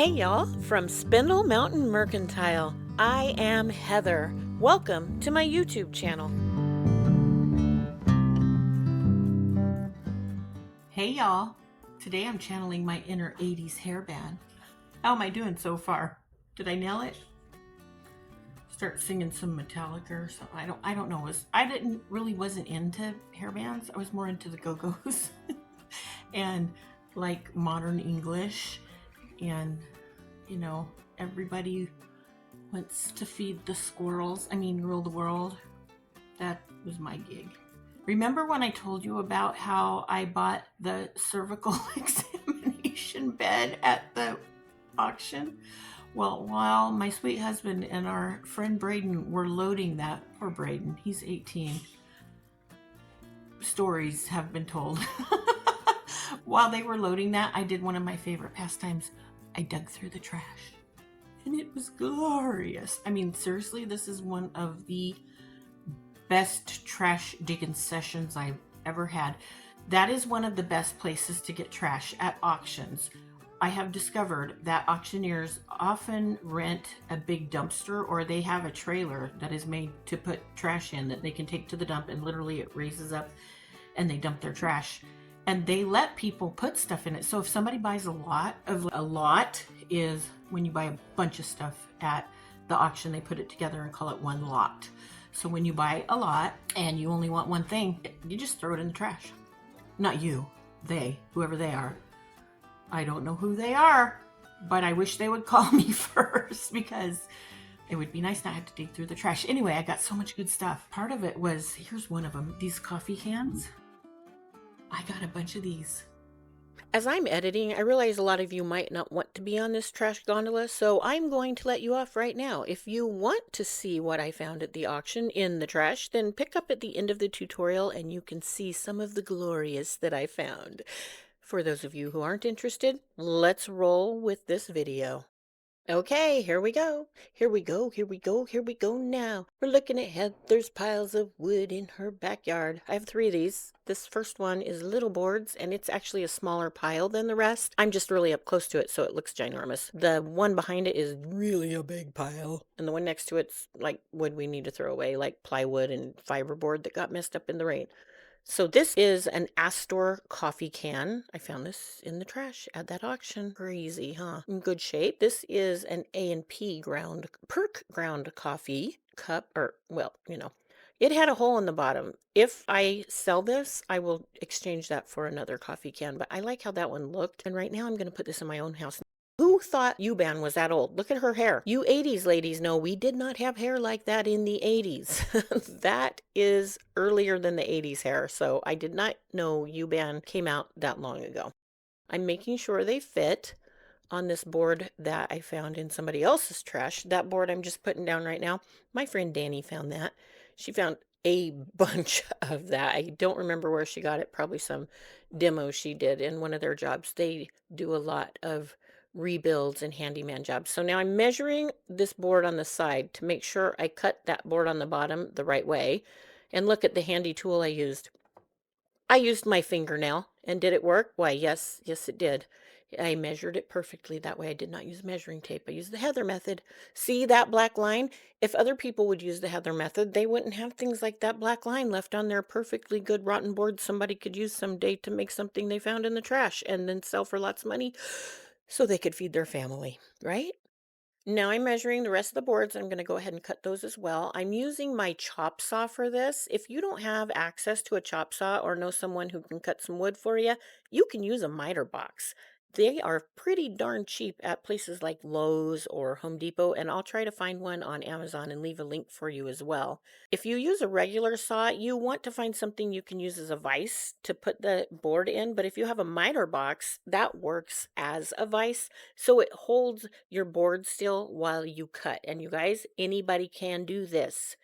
Hey y'all, from Spindle Mountain Mercantile. I am Heather. Welcome to my YouTube channel. Hey y'all, today I'm channeling my inner 80s hairband. How am I doing so far? Did I nail it? Start singing some Metallica or something. I don't know. Wasn't into hairbands. I was more into the go-go's and like modern English, and everybody wants to feed the squirrels. Rule the world. That was my gig. Remember when I told you about how I bought the cervical examination bed at the auction? Well, while my sweet husband and our friend Braden were loading that, poor Braden, he's 18, stories have been told. While they were loading that, I did one of my favorite pastimes. I dug through the trash. And it was glorious. Seriously, this is one of the best trash digging sessions I've ever had. That is one of the best places to get trash, at auctions. I have discovered that auctioneers often rent a big dumpster, or they have a trailer that is made to put trash in that they can take to the dump, and literally it raises up and they dump their trash. And they let people put stuff in it. So if somebody buys a lot is when you buy a bunch of stuff at the auction, they put it together and call it one lot. So when you buy a lot and you only want one thing, you just throw it in the trash. Not you, they, whoever they are. I don't know who they are, but I wish they would call me first, because it would be nice not to have to dig through the trash. Anyway, I got so much good stuff. Part of it was, here's one of them, these coffee cans. I got a bunch of these. As I'm editing, I realize a lot of you might not want to be on this trash gondola, so I'm going to let you off right now. If you want to see what I found at the auction in the trash, then pick up at the end of the tutorial and you can see some of the glorious that I found. For those of you who aren't interested, let's roll with this video. Okay, here we go. Here we go, here we go, here we go now. We're looking at Heather's piles of wood in her backyard. I have 3 of these. This first one is little boards, and it's actually a smaller pile than the rest. I'm just really up close to it, so it looks ginormous. The one behind it is really a big pile, and the one next to it's like wood we need to throw away, like plywood and fiberboard that got messed up in the rain. So this is an Astor coffee can. I found this in the trash at that auction. Crazy, huh? In good shape. This is an A&P perk ground coffee cup, or, well, it had a hole in the bottom. If I sell this, I will exchange that for another coffee can, but I like how that one looked. And right now I'm going to put this in my own house. Who thought U-Ban was that old? Look at her hair. You 80s ladies know we did not have hair like that in the 80s. That is earlier than the 80s hair, so I did not know U-Ban came out that long ago. I'm making sure they fit on this board that I found in somebody else's trash. That board I'm just putting down right now, my friend Danny found that. She found a bunch of that. I don't remember where she got it, probably some demo she did in one of their jobs. They do a lot of rebuilds and handyman jobs. So now I'm measuring this board on the side to make sure I cut that board on the bottom the right way. And look at the handy tool I used. I used my fingernail, and did it work? Why, yes, it did. I measured it perfectly. That way I did not use measuring tape. I used the Heather method. See that black line? If other people would use the Heather method, they wouldn't have things like that black line left on their perfectly good rotten board somebody could use someday to make something they found in the trash and then sell for lots of money so they could feed their family, right? Now I'm measuring the rest of the boards. I'm going to go ahead and cut those as well. I'm using my chop saw for this. If you don't have access to a chop saw or know someone who can cut some wood for you, you can use a miter box. They are pretty darn cheap at places like Lowe's or Home Depot, and I'll try to find one on Amazon and leave a link for you as well. If you use a regular saw, you want to find something you can use as a vise to put the board in, but if you have a miter box, that works as a vise, so it holds your board still while you cut. And you guys, anybody can do this.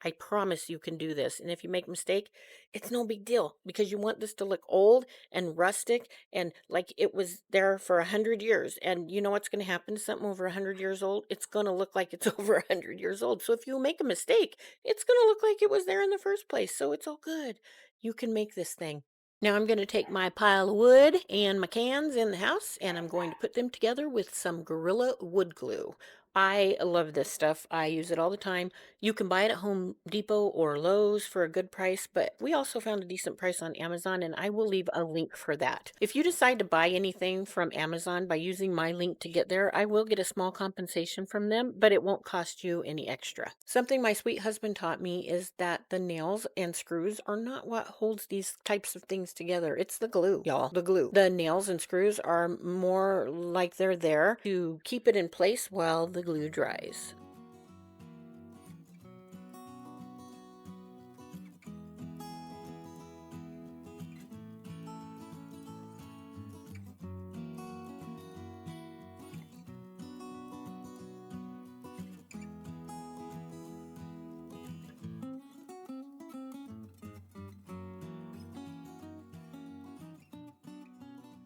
I promise you can do this. And if you make a mistake, it's no big deal, because you want this to look old and rustic and like it was there for 100 years. And you know what's going to happen to something over 100 years old? It's going to look like it's over 100 years old. So if you make a mistake, it's going to look like it was there in the first place. So it's all good. You can make this thing. Now I'm going to take my pile of wood and my cans in the house and I'm going to put them together with some Gorilla wood glue. I love this stuff. I use it all the time. You can buy it at Home Depot or Lowe's for a good price, but we also found a decent price on Amazon and I will leave a link for that. If you decide to buy anything from Amazon by using my link to get there, I will get a small compensation from them, but it won't cost you any extra. Something my sweet husband taught me is that the nails and screws are not what holds these types of things together. It's the glue, y'all. The glue. The nails and screws are more like they're there to keep it in place while the glue dries.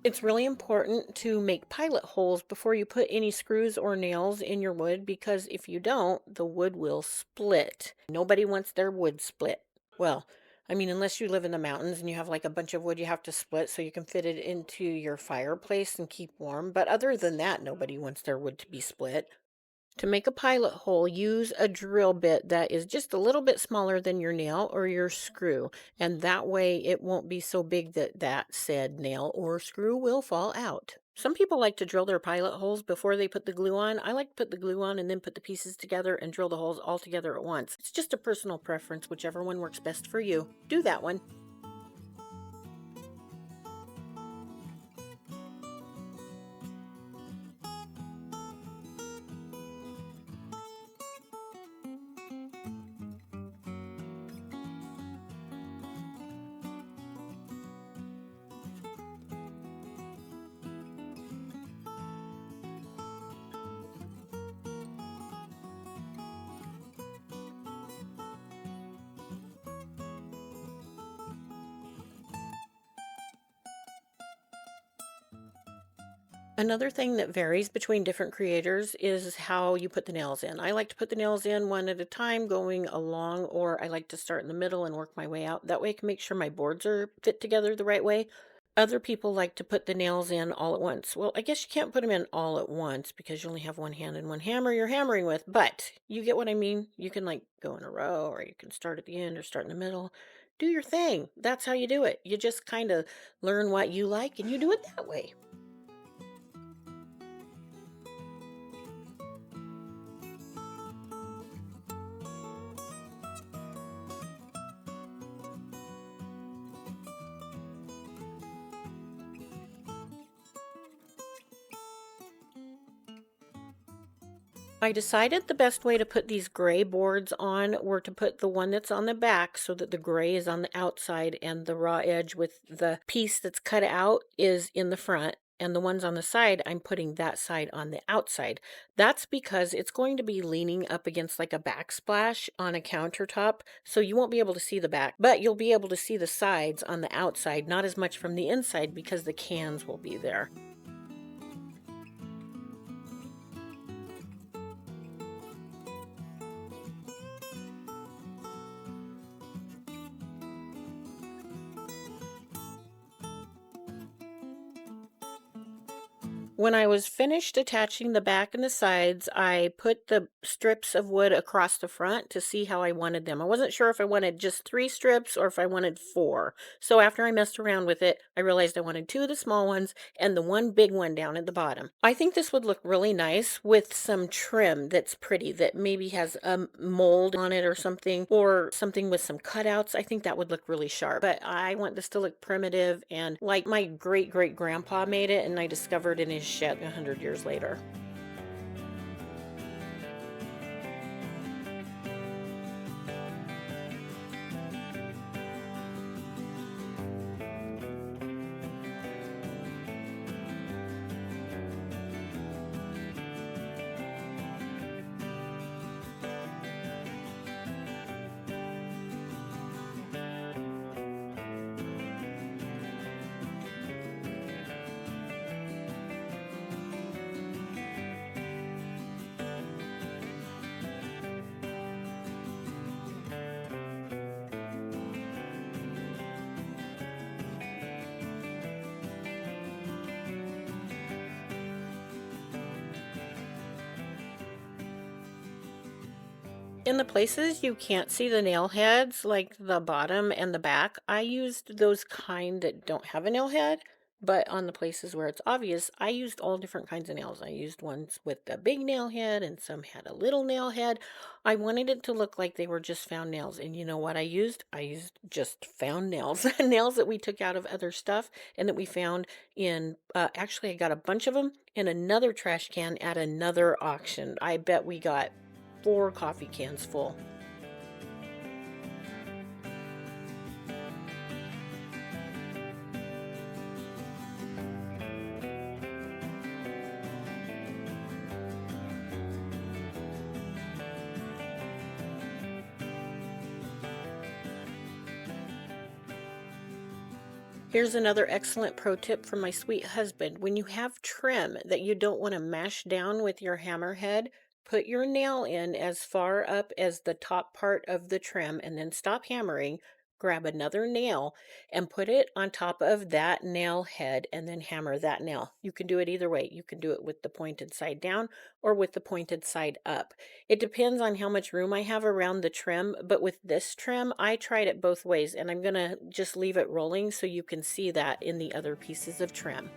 It's really important to make pilot holes before you put any screws or nails in your wood because if you don't, the wood will split. Nobody wants their wood split. Well, I mean, unless you live in the mountains and you have like a bunch of wood you have to split so you can fit it into your fireplace and keep warm. But other than that, nobody wants their wood to be split. To make a pilot hole, use a drill bit that is just a little bit smaller than your nail or your screw, and that way it won't be so big that that said nail or screw will fall out. Some people like to drill their pilot holes before they put the glue on. I like to put the glue on and then put the pieces together and drill the holes all together at once. It's just a personal preference, whichever one works best for you. Do that one. Another thing that varies between different creators is how you put the nails in. I like to put the nails in one at a time going along, or I like to start in the middle and work my way out. That way I can make sure my boards are fit together the right way. Other people like to put the nails in all at once. Well, I guess you can't put them in all at once because you only have one hand and one hammer you're hammering with, but you get what I mean. You can like go in a row, or you can start at the end or start in the middle. Do your thing. That's how you do it. You just kind of learn what you like and you do it that way. I decided the best way to put these gray boards on were to put the one that's on the back so that the gray is on the outside and the raw edge with the piece that's cut out is in the front. And the ones on the side, I'm putting that side on the outside. That's because it's going to be leaning up against like a backsplash on a countertop. So you won't be able to see the back, but you'll be able to see the sides on the outside, not as much from the inside because the cans will be there. When I was finished attaching the back and the sides, I put the strips of wood across the front to see how I wanted them. I wasn't sure if I wanted just 3 strips or if I wanted 4. So after I messed around with it, I realized I wanted 2 of the small ones and the one big one down at the bottom. I think this would look really nice with some trim that's pretty, that maybe has a mold on it or something with some cutouts. I think that would look really sharp. But I want this to look primitive and like my great great grandpa made it and I discovered in his shed 100 years later. In the places you can't see the nail heads, like the bottom and the back, I used those kind that don't have a nail head. But on the places where it's obvious, I used all different kinds of nails. I used ones with a big nail head and some had a little nail head. I wanted it to look like they were just found nails. And you know what I used? I used just found nails. Nails that we took out of other stuff and that we found in, actually, I got a bunch of them in another trash can at another auction. I bet we got 4 coffee cans full. Here's another excellent pro tip from my sweet husband. When you have trim that you don't want to mash down with your hammerhead, put your nail in as far up as the top part of the trim and then stop hammering. Grab another nail and put it on top of that nail head and then hammer that nail. You can do it either way. You can do it with the pointed side down or with the pointed side up. It depends on how much room I have around the trim, but with this trim, I tried it both ways, and I'm gonna just leave it rolling so you can see that in the other pieces of trim.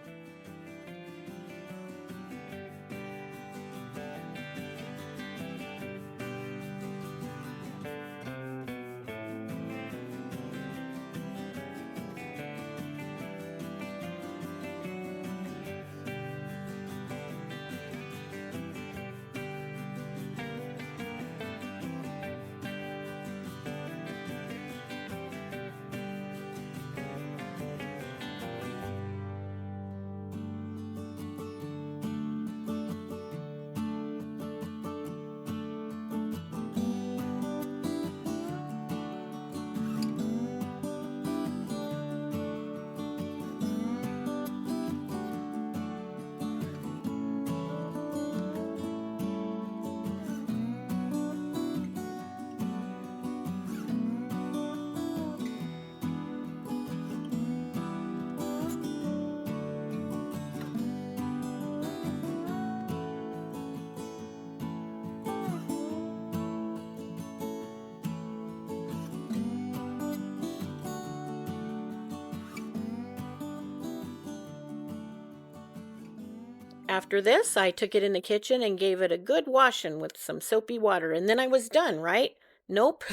After this, I took it in the kitchen and gave it a good washing with some soapy water, and then I was done, right? Nope.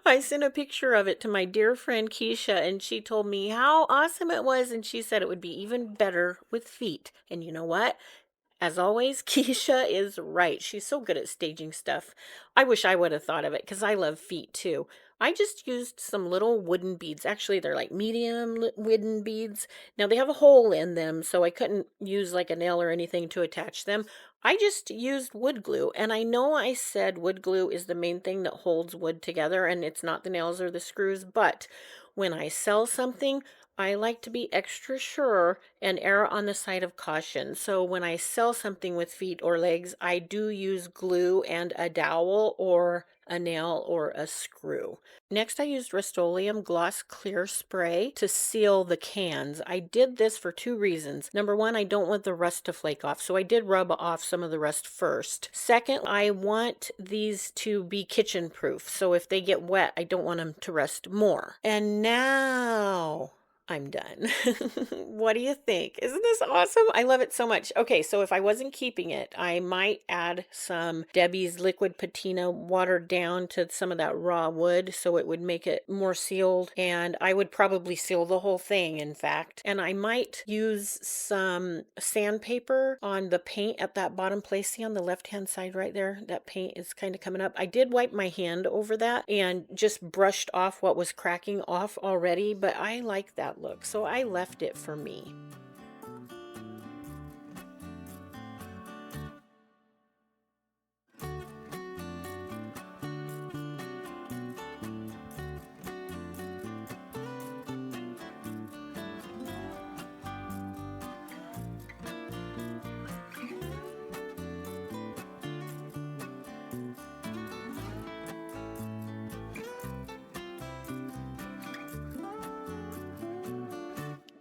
I sent a picture of it to my dear friend Keisha, and she told me how awesome it was, and she said it would be even better with feet. And you know what? As always, Keisha is right. She's so good at staging stuff. I wish I would have thought of it because I love feet too. I just used some little wooden beads. Actually, they're like medium wooden beads. Now they have a hole in them, so I couldn't use like a nail or anything to attach them. I just used wood glue, and I know I said wood glue is the main thing that holds wood together, and it's not the nails or the screws, but when I sell something, I like to be extra sure and err on the side of caution. So when I sell something with feet or legs, I do use glue and a dowel or a nail or a screw. Next, I used Rust-Oleum Gloss Clear Spray to seal the cans. I did this for 2 reasons. Number 1, I don't want the rust to flake off, so I did rub off some of the rust first. Second, I want these to be kitchen proof, so if they get wet, I don't want them to rust more. And now I'm done. What do you think? Isn't this awesome? I love it so much. Okay, so if I wasn't keeping it, I might add some Debbie's liquid patina watered down to some of that raw wood so it would make it more sealed. And I would probably seal the whole thing, in fact. And I might use some sandpaper on the paint at that bottom place. See on the left-hand side right there? That paint is kind of coming up. I did wipe my hand over that and just brushed off what was cracking off already, but I like that look, so I left it for me.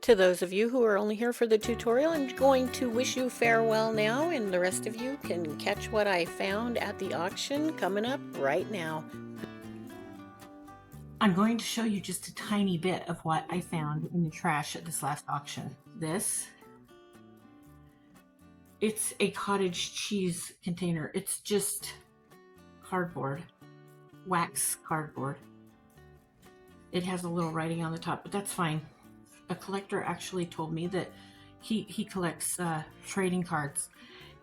To those of you who are only here for the tutorial, I'm going to wish you farewell now, and the rest of you can catch what I found at the auction coming up right now. I'm going to show you just a tiny bit of what I found in the trash at this last auction. It's a cottage cheese container. It's just cardboard, wax cardboard. It has a little writing on the top, but that's fine. A collector actually told me that he collects trading cards,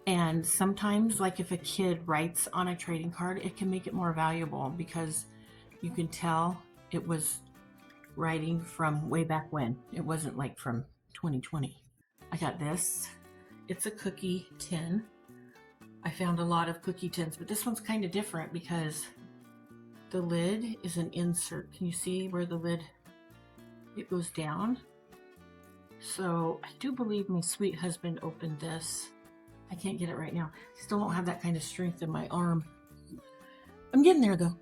and sometimes, like if a kid writes on a trading card, it can make it more valuable because you can tell it was writing from way back when. It wasn't like from 2020. I got this. It's a cookie tin. I found a lot of cookie tins, but this one's kind of different because the lid is an insert. Can you see where the lid, it goes down? So I do believe my sweet husband opened this. I can't get it right now. I still don't have that kind of strength in my arm. I'm getting there though.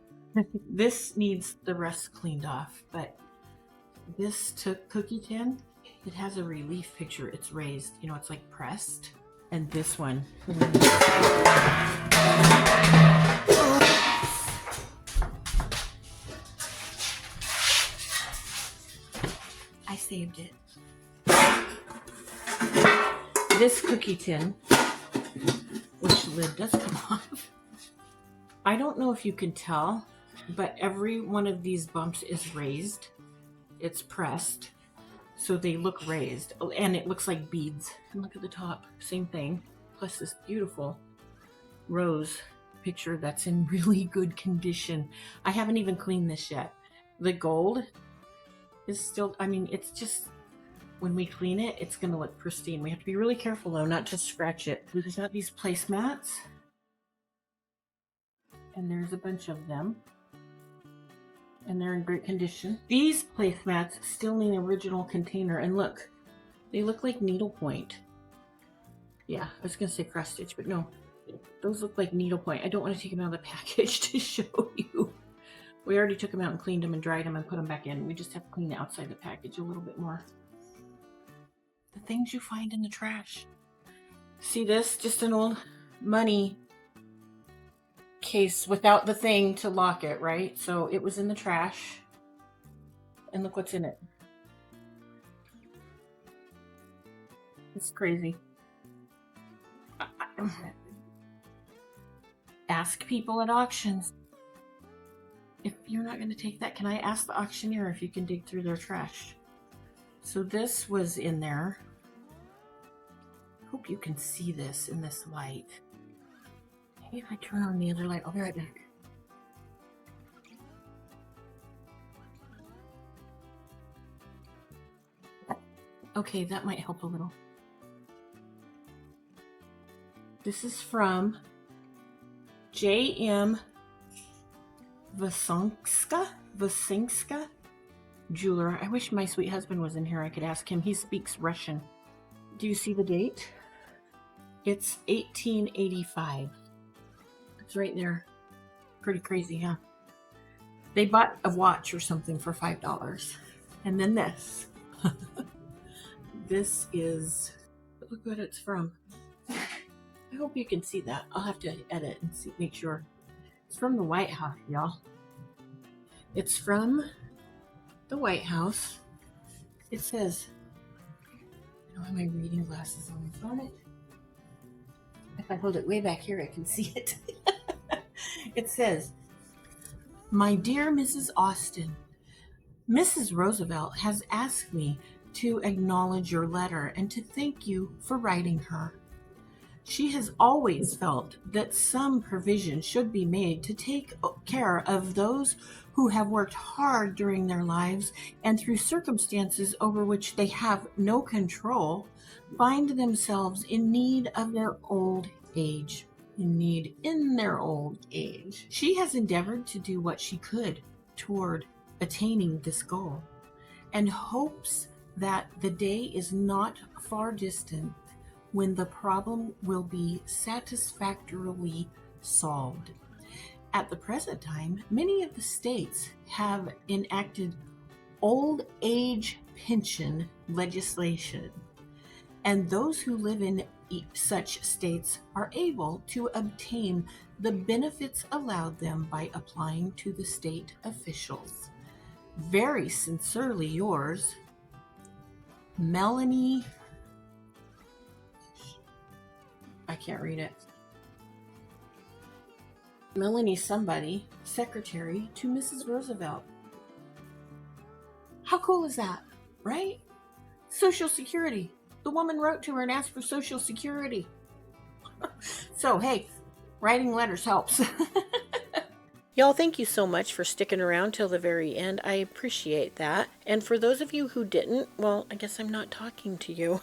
This needs the rest cleaned off, but this cookie tin, it has a relief picture. It's raised, you know, it's like pressed. And this one, I saved it. This cookie tin, which the lid does come off. I don't know if you can tell, but every one of these bumps is raised. It's pressed, so they look raised, and it looks like beads. And look at the top, same thing. Plus this beautiful rose picture that's in really good condition. I haven't even cleaned this yet. The gold is still, I mean, it's just, when we clean it, it's gonna look pristine. We have to be really careful though, not to scratch it. We've got these placemats, and there's a bunch of them, and they're in great condition. These placemats still need an original container, and look, they look like needlepoint. Yeah, I was gonna say cross stitch, but no, those look like needlepoint. I don't want to take them out of the package to show you. We already took them out and cleaned them and dried them and put them back in. We just have to clean the outside of the package a little bit more. The things you find in the trash. See this? Just an old money case without the thing to lock it, right? So it was in the trash. And look what's in it. It's crazy. Ask people at auctions. If you're not going to take that, can I ask the auctioneer if you can dig through their trash? So this was in there. Hope you can see this in this light. Maybe if I turn on the other light, I'll be right back. Okay, that might help a little. This is from J.M. Vasinska jeweler. I wish my sweet husband was in here. I could ask him. He speaks Russian. Do you see the date? It's 1885. It's right there. Pretty crazy, huh? They bought a watch or something for $5. And then this. This is, look what it's from. I hope you can see that. I'll have to edit and see, make sure. It's from the White House, y'all. It's from the White House. It says, I don't have my reading glasses on it. If I hold it way back here, I can see it. It says, "My dear Mrs. Austin, Mrs. Roosevelt has asked me to acknowledge your letter and to thank you for writing her. She has always felt that some provision should be made to take care of those who have worked hard during their lives and through circumstances over which they have no control, find themselves in need of their old age. In their old age. She has endeavored to do what she could toward attaining this goal and hopes that the day is not far distant when the problem will be satisfactorily solved. At the present time, many of the states have enacted old age pension legislation, and those who live in such states are able to obtain the benefits allowed them by applying to the state officials. Very sincerely yours, Melanie. I can't read it. Melanie somebody, secretary to Mrs. Roosevelt. How cool is that, right? Social Security. The woman wrote to her and asked for Social Security. So, hey, writing letters helps. Y'all, thank you so much for sticking around till the very end. I appreciate that. And for those of you who didn't, well, I guess I'm not talking to you.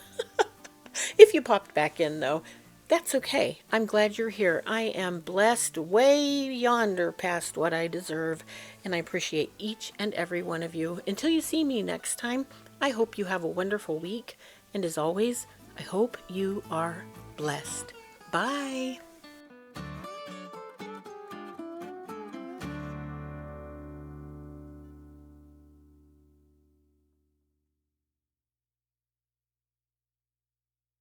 If you popped back in, though, that's okay. I'm glad you're here. I am blessed way yonder past what I deserve, and I appreciate each and every one of you. Until you see me next time, I hope you have a wonderful week, and as always, I hope you are blessed. Bye.